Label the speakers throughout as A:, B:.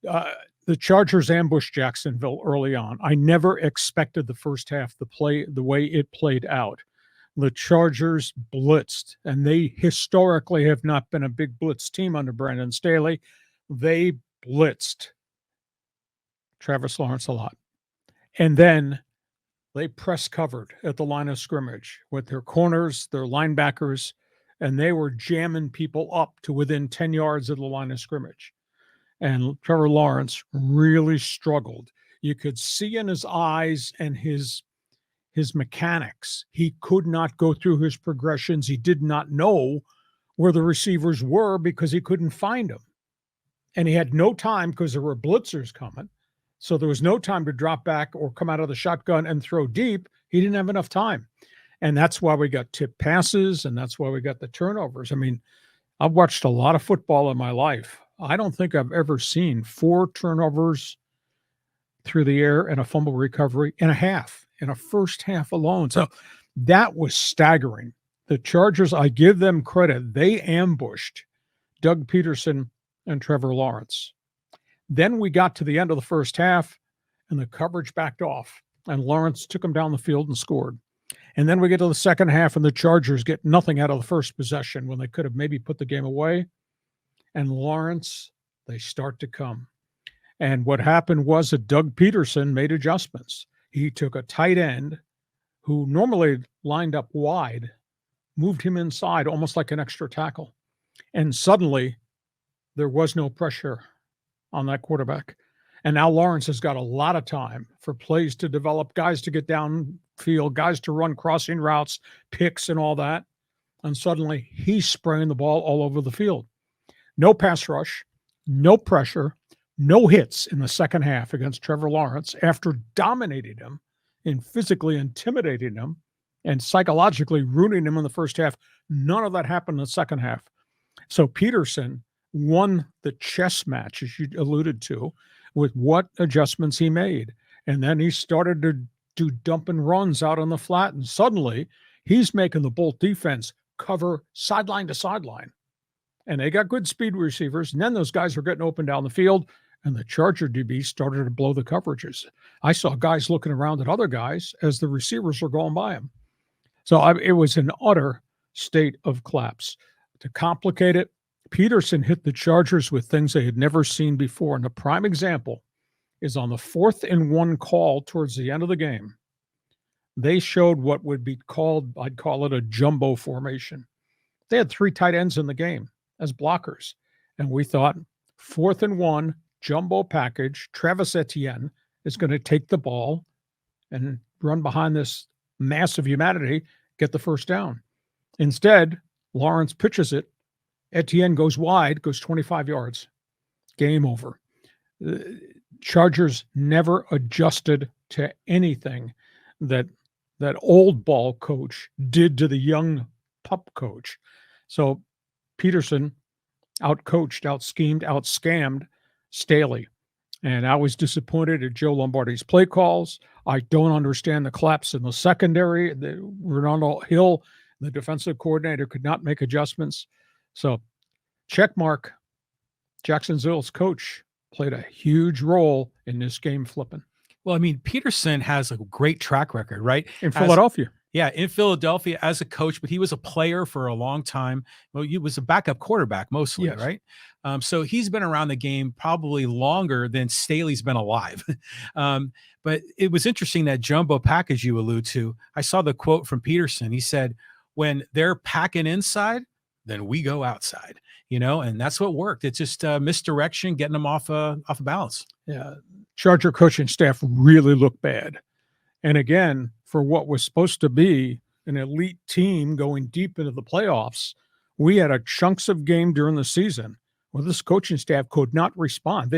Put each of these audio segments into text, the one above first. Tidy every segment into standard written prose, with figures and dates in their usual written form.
A: The Chargers ambushed Jacksonville early on. I never expected the first half to play the way it played out. The Chargers blitzed, and they historically have not been a big blitz team under Brandon Staley. They blitzed Travis Lawrence a lot. And then they press covered at the line of scrimmage with their corners, their linebackers, and they were jamming people up to within 10 yards of the line of scrimmage. And Trevor Lawrence really struggled. You could see in his eyes and his mechanics. He could not go through his progressions. He did not know where the receivers were because he couldn't find them. And he had no time because there were blitzers coming. So there was no time to drop back or come out of the shotgun and throw deep. He didn't have enough time. And that's why we got tipped passes, and that's why we got the turnovers. I mean, I've watched a lot of football in my life. I don't think I've ever seen 4 turnovers through the air and a fumble recovery in a first half alone. So that was staggering. The Chargers, I give them credit. They ambushed Doug Pederson and Trevor Lawrence. Then we got to the end of the first half, and the coverage backed off, and Lawrence took them down the field and scored. And then we get to the second half, and the Chargers get nothing out of the first possession when they could have maybe put the game away. And Lawrence, they start to come. And what happened was that Doug Pederson made adjustments. He took a tight end who normally lined up wide, moved him inside almost like an extra tackle. And suddenly there was no pressure on that quarterback. And now Lawrence has got a lot of time for plays to develop, guys to get downfield, guys to run crossing routes, picks and all that. And suddenly he's spraying the ball all over the field. No pass rush, no pressure, no hits in the second half against Trevor Lawrence after dominating him and physically intimidating him and psychologically ruining him in the first half. None of that happened in the second half. So Pederson won the chess match, as you alluded to, with what adjustments he made. And then he started to do dump and runs out on the flat. And suddenly he's making the Bolt defense cover sideline to sideline. And they got good speed receivers. And then those guys were getting open down the field. And the Charger DB started to blow the coverages. I saw guys looking around at other guys as the receivers were going by him. So it was an utter state of collapse. To complicate it, Pederson hit the Chargers with things they had never seen before. And a prime example is on the 4th and 1 call towards the end of the game. They showed what would be called, I'd call it a jumbo formation. They had 3 tight ends in the game as blockers. And we thought 4th and 1, jumbo package, Travis Etienne is going to take the ball and run behind this mass of humanity, get the first down. Instead, Lawrence pitches it. Etienne goes wide, goes 25 yards. Game over. The Chargers never adjusted to anything that old ball coach did to the young pup coach. So Pederson out-coached, out-schemed, out-scammed Staley. And I was disappointed at Joe Lombardi's play calls. I don't understand the collapse in the secondary. Ronaldo Hill, the defensive coordinator, could not make adjustments. So, check mark. Jacksonville's coach played a huge role in this game flipping.
B: Well, I mean, Pederson has a great track record, right?
A: In Philadelphia.
B: In Philadelphia as a coach, but he was a player for a long time. Well, he was a backup quarterback mostly, yes. Right? So he's been around the game probably longer than Staley's been alive. But it was interesting that jumbo package you allude to. I saw the quote from Pederson. He said, when they're packing inside, then we go outside, and that's what worked. It's just misdirection, getting them off of balance.
A: Yeah. Charger coaching staff really looked bad. And again, for what was supposed to be an elite team going deep into the playoffs, we had a chunks of game during the season where this coaching staff could not respond.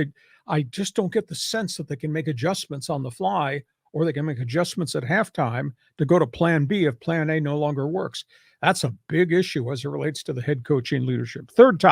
A: I just don't get the sense that they can make adjustments on the fly, or they can make adjustments at halftime to go to plan B if plan A no longer works. That's a big issue as it relates to the head coaching leadership. Third topic.